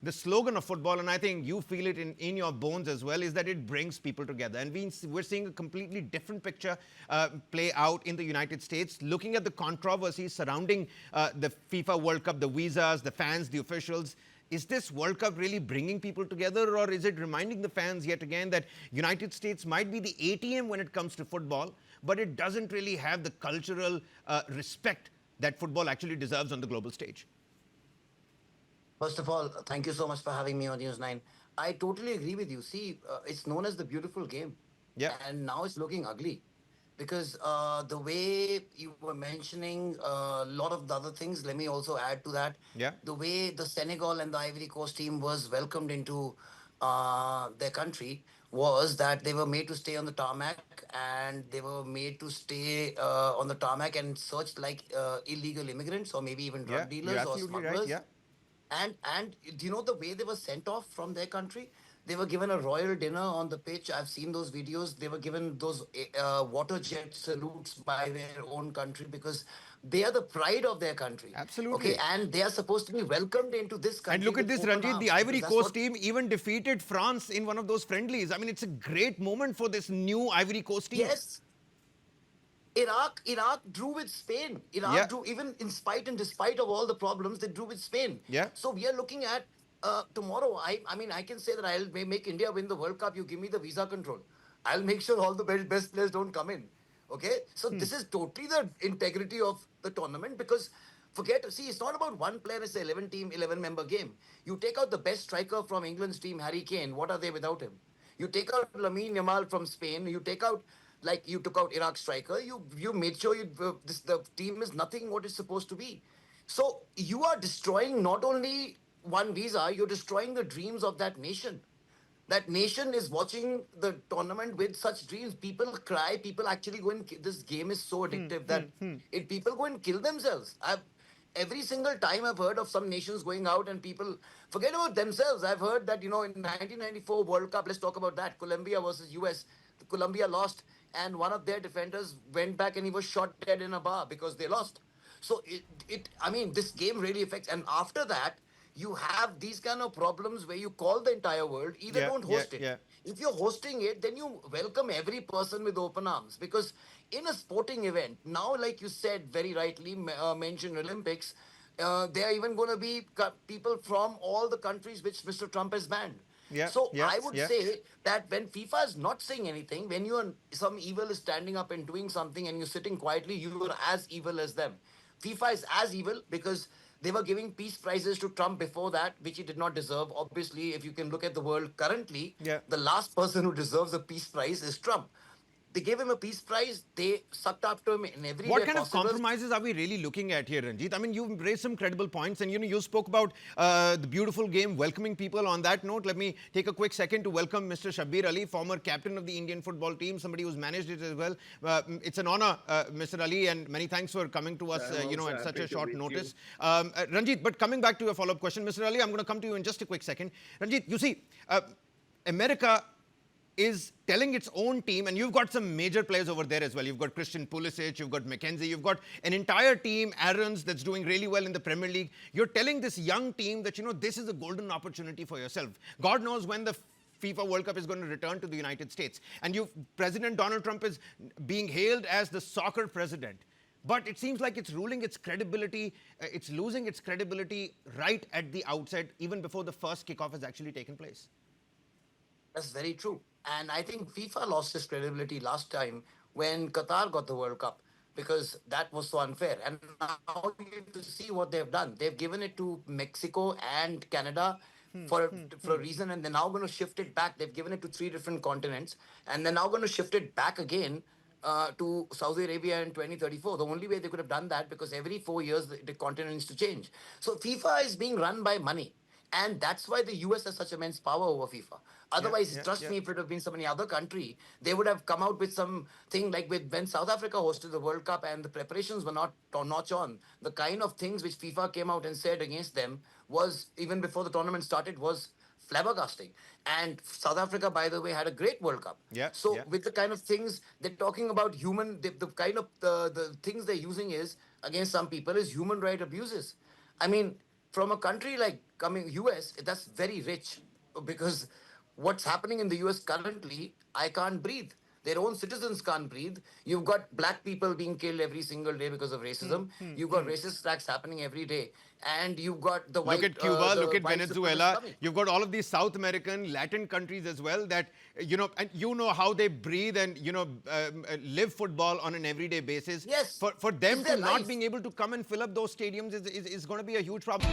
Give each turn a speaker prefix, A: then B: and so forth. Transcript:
A: The slogan of football, and I think you feel it in your bones as well, is that it brings people together. And we're seeing a completely different picture play out in the United States. Looking at the controversies surrounding the FIFA World Cup, the visas, the fans, the officials, is this World Cup really bringing people together, or is it reminding the fans yet again that United States might be the ATM when it comes to football, but it doesn't really have the cultural respect that football actually deserves on the global stage?
B: First of all, thank you so much for having me on News9. I totally agree with you. See, it's known as the beautiful game,
A: Yeah,
B: and now it's looking ugly because the way you were mentioning a lot of the other things, let me also add to that.
A: yeah,
B: The way the Senegal and the Ivory Coast team was welcomed into their country was that they were made to stay on the tarmac and they were made to stay on the tarmac and searched like illegal immigrants or maybe even
A: yeah.
B: drug
A: You're
B: dealers or
A: absolutely right.
B: smugglers.
A: Yeah.
B: And do you know the way they were sent off from their country? They were given a royal dinner on the pitch. I've seen those videos. They were given those water jet salutes by their own country because they are the pride of their country. Okay,
A: Absolutely.
B: and they are supposed to be welcomed into this
A: And
B: country
A: look at
B: with
A: this,
B: open
A: Ranjit. The
B: arms because
A: Ivory
B: that's
A: Coast
B: what.
A: team even defeated France in one of those friendlies. I mean, it's a great moment for this new Ivory Coast team.
B: Yes, Iraq drew with Spain.
A: Yeah,
B: Iraq drew even in spite and despite of all the problems, they drew with Spain.
A: yeah.
B: So we are looking at tomorrow. I mean I can say that I'll make India win the World Cup. You give me the visa control. I'll make sure all the best players don't come in. Okay, so this is totally the integrity of the tournament because forget. See, it's not about one player. It's an 11 team, 11 member game. You take out the best striker from England's team, Harry Kane. What are they without him? You take out Lamine Yamal from Spain. You take out like you took out Iraq striker. You made sure the team is nothing what it's supposed to be. So you are destroying not only one visa, you're destroying the dreams of that nation. That nation is watching the tournament with such dreams. People cry. People actually go and this game is so addictive that it people go and kill themselves. Every single time I've heard of some nations going out and people forget about themselves. I've heard that in 1994 World Cup. Let's talk about that. Colombia versus US. Colombia lost, and one of their defenders went back and he was shot dead in a bar because they lost. So I mean, this game really affects. And after that, you have these kind of problems where you call the entire world, either
A: Yeah,
B: don't
A: yeah,
B: host it.
A: yeah.
B: If you're hosting it, then you welcome every person with open arms because in a sporting event, now, like you said very rightly, mentioned Olympics, there are even going to be people from all the countries which Mr. Trump has banned.
A: Yeah,
B: So
A: yeah,
B: I would
A: yeah.
B: say that when FIFA is not saying anything, when some evil is standing up and doing something and you're sitting quietly, you are as evil as them. FIFA is as evil because they were giving peace prizes to Trump before that, which he did not deserve. Obviously, if you can look at the world currently,
A: Yeah.
B: the last person who deserves a peace prize is Trump. They gave him a peace prize. They sucked after him in every
A: What
B: way
A: kind of
B: possible.
A: compromises are we really looking at here, Ranjit? I mean, you've raised some credible points, and you spoke about the beautiful game, welcoming people. On that note, let me take a quick second to welcome Mr. Shabbir Ali, former captain of the Indian football team, somebody who's managed it as well. It's an honor, Mr. Ali, and many thanks for coming to us,
C: I'm also
A: at such
C: happy
A: a
C: to
A: short
C: meet you.
A: notice. Ranjit, but coming back to your follow-up question, Mr. Ali, I'm going to come to you in just a quick second. Ranjit, you see, America is telling its own team, and you've got some major players over there as well. You've got Christian Pulisic, you've got McKenzie, you've got an entire team, Aaron's, that's doing really well in the Premier League. You're telling this young team that, this is a golden opportunity for yourself. God knows when the FIFA World Cup is going to return to the United States. And President Donald Trump is being hailed as the soccer president. But it seems like it's losing its credibility right at the outset, even before the first kickoff has actually taken place.
B: That's very true. And I think FIFA lost its credibility last time when Qatar got the World Cup because that was so unfair. And now you have to see what they've done. They've given it to Mexico and Canada for a reason, and they're now going to shift it back. They've given it to three different continents, and they're now going to shift it back again to Saudi Arabia in 2034. The only way they could have done that because every 4 years the continent needs to change. So FIFA is being run by money. And that's why the US has such immense power over FIFA.
A: Yeah,
B: Otherwise,
A: yeah,
B: trust
A: yeah.
B: me, if it had been some any other country, they would have come out with something like with when South Africa hosted the World Cup and the preparations were not notch on. The kind of things which FIFA came out and said against them was even before the tournament started was flabbergasting. And South Africa, by the way, had a great World Cup.
A: Yeah,
B: So
A: yeah.
B: with the kind of things they're talking about the kind of the things they're using is against some people is human right abuses. I mean, from a country like coming US, that's very rich because what's happening in the US currently, I can't breathe. Their own citizens can't breathe. You've got black people being killed every single day because of racism. You've got racist attacks happening every day, and you've got
A: Look at Cuba, look at
B: white supremacists
A: Venezuela.
B: coming.
A: You've got all of these South American, Latin countries as well that, and you know how they breathe and, live football on an everyday basis.
B: Yes,
A: For them
B: it's
A: to
B: their
A: not
B: life.
A: being able to come and fill up those stadiums is going to be a huge problem.